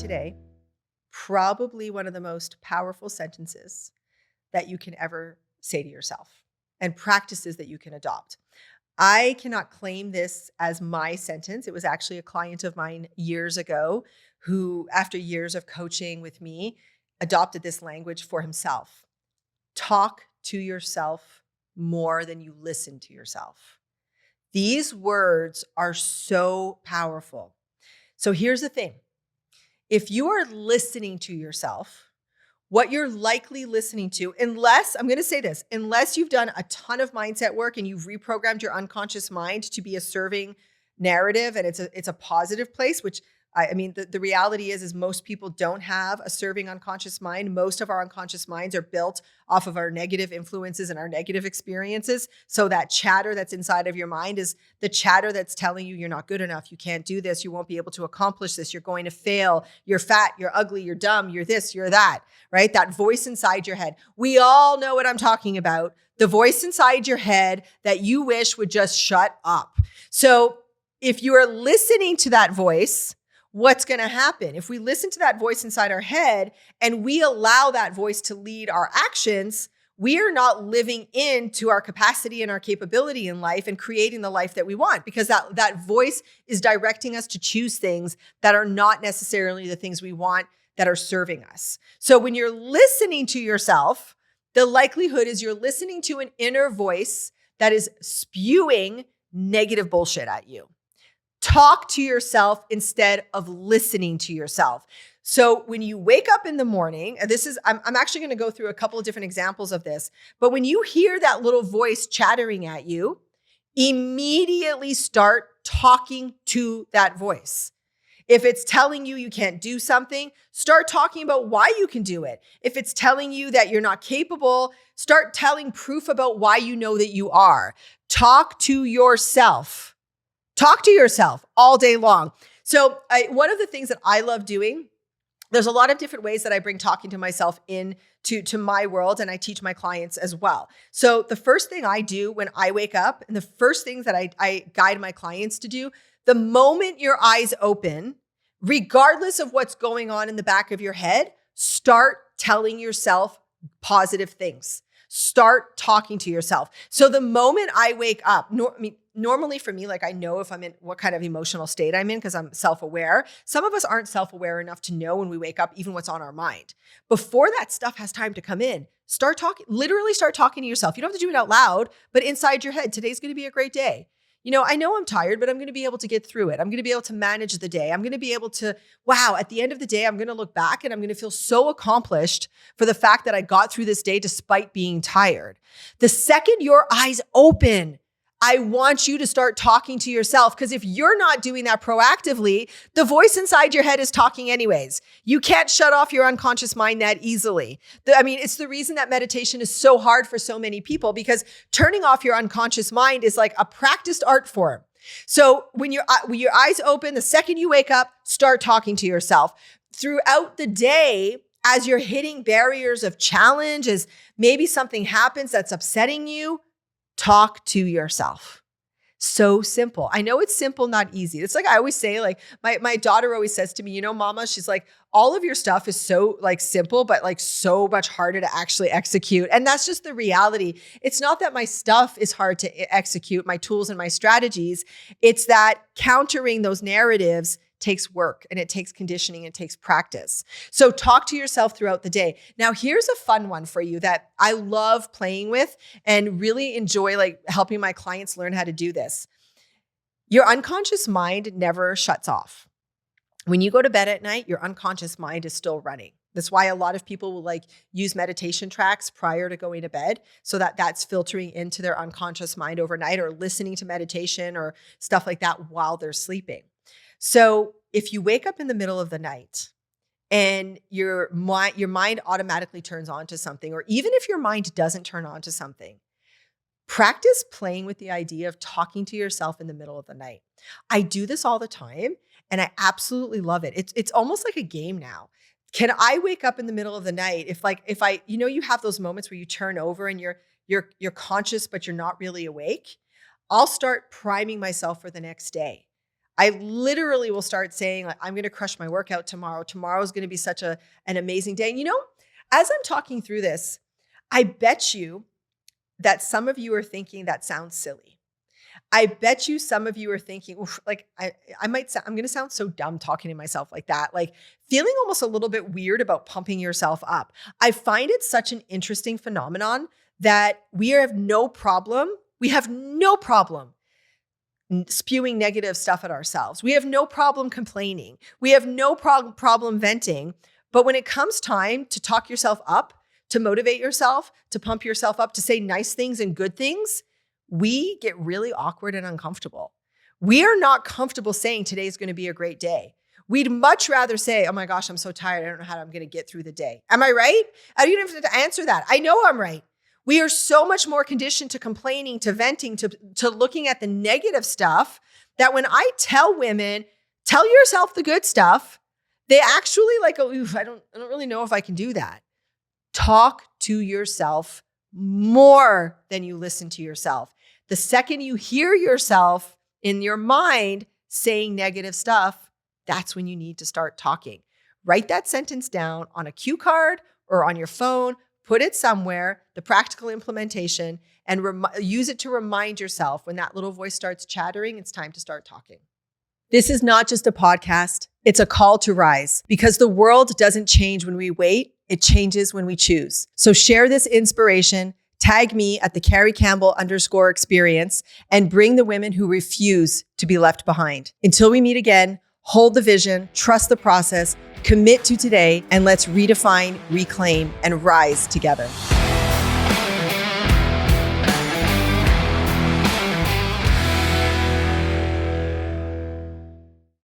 today probably one of the most powerful sentences that you can ever say to yourself and practices that you can adopt. I cannot claim this as my sentence. It was actually a client of mine years ago who, after years of coaching with me, adopted this language for himself. Talk to yourself more than you listen to yourself. These words are so powerful. So here's the thing. If you are listening to yourself, what you're likely listening to, unless you've done a ton of mindset work and you've reprogrammed your unconscious mind to be a serving narrative and it's a positive place, which the reality is most people don't have a serving unconscious mind. Most of our unconscious minds are built off of our negative influences and our negative experiences. So that chatter that's inside of your mind is the chatter that's telling you you're not good enough. You can't do this. You won't be able to accomplish this. You're going to fail. You're fat. You're ugly. You're dumb. You're this, you're that, right? That voice inside your head. We all know what I'm talking about. The voice inside your head that you wish would just shut up. So if you are listening to that voice, what's going to happen? If we listen to that voice inside our head and we allow that voice to lead our actions, we are not living into our capacity and our capability in life and creating the life that we want, because that voice is directing us to choose things that are not necessarily the things we want that are serving us. So when you're listening to yourself, the likelihood is you're listening to an inner voice that is spewing negative bullshit at you. Talk to yourself instead of listening to yourself. So when you wake up in the morning, and I'm actually going to go through a couple of different examples of this, but when you hear that little voice chattering at you, immediately start talking to that voice. If it's telling you you can't do something, start talking about why you can do it. If it's telling you that you're not capable, start telling proof about why you know that you are. Talk to yourself. Talk to yourself all day long. So one of the things that I love doing, there's a lot of different ways that I bring talking to myself into my world, and I teach my clients as well. So the first thing I do when I wake up, and the first things that I guide my clients to do, the moment your eyes open, regardless of what's going on in the back of your head, start telling yourself positive things. Start talking to yourself. So the moment I wake up, normally for me, like I know if I'm in what kind of emotional state I'm in because I'm self-aware. Some of us aren't self-aware enough to know when we wake up even what's on our mind. Before that stuff has time to come in, literally start talking to yourself. You don't have to do it out loud, but inside your head, today's going to be a great day. I know I'm tired, but I'm going to be able to get through it. I'm going to be able to manage the day. I'm going to be able to, at the end of the day, I'm going to look back and I'm going to feel so accomplished for the fact that I got through this day despite being tired. The second your eyes open, I want you to start talking to yourself, because if you're not doing that proactively, the voice inside your head is talking anyways. You can't shut off your unconscious mind that easily. It's the reason that meditation is so hard for so many people, because turning off your unconscious mind is like a practiced art form. So when your eyes open, the second you wake up, start talking to yourself. Throughout the day, as you're hitting barriers of challenge, as maybe something happens that's upsetting you, talk to yourself. So simple. I know it's simple, not easy. It's like I always say, like my daughter always says to me, Mama, she's like, all of your stuff is so like simple, but like so much harder to actually execute. And that's just the reality. It's not that my stuff is hard to execute, my tools and my strategies. It's that countering those narratives takes work, and it takes conditioning, it takes practice. So talk to yourself throughout the day. Now, here's a fun one for you that I love playing with and really enjoy like helping my clients learn how to do this. Your unconscious mind never shuts off. When you go to bed at night, your unconscious mind is still running. That's why a lot of people will like use meditation tracks prior to going to bed, so that that's filtering into their unconscious mind overnight, or listening to meditation or stuff like that while they're sleeping. So if you wake up in the middle of the night and your mind automatically turns on to something, or even if your mind doesn't turn on to something, practice playing with the idea of talking to yourself in the middle of the night. I do this all the time and I absolutely love it. It's almost like a game now. Can I wake up in the middle of the night if I you have those moments where you turn over and you're conscious but you're not really awake? I'll start priming myself for the next day. I literally will start saying, like, I'm going to crush my workout tomorrow. Tomorrow's going to be such an amazing day. And as I'm talking through this, I bet you that some of you are thinking that sounds silly. I bet you some of you are thinking, like, I'm going to sound so dumb talking to myself like that, like feeling almost a little bit weird about pumping yourself up. I find it such an interesting phenomenon that we have no problem spewing negative stuff at ourselves. We have no problem complaining. We have no problem venting. But when it comes time to talk yourself up, to motivate yourself, to pump yourself up, to say nice things and good things, we get really awkward and uncomfortable. We are not comfortable saying today's going to be a great day. We'd much rather say, oh my gosh, I'm so tired. I don't know how I'm going to get through the day. Am I right? I don't even have to answer that. I know I'm right. We are so much more conditioned to complaining, to venting, to looking at the negative stuff, that when I tell women, tell yourself the good stuff, they actually like, I don't really know if I can do that. Talk to yourself more than you listen to yourself. The second you hear yourself in your mind saying negative stuff, that's when you need to start talking. Write that sentence down on a cue card or on your phone, put it somewhere, the practical implementation, and use it to remind yourself when that little voice starts chattering, it's time to start talking. This is not just a podcast, it's a call to rise, because the world doesn't change when we wait, it changes when we choose. So share this inspiration, tag me at the Carrie Campbell _experience, and bring the women who refuse to be left behind. Until we meet again, hold the vision, trust the process, commit to today, and let's redefine, reclaim, and rise together.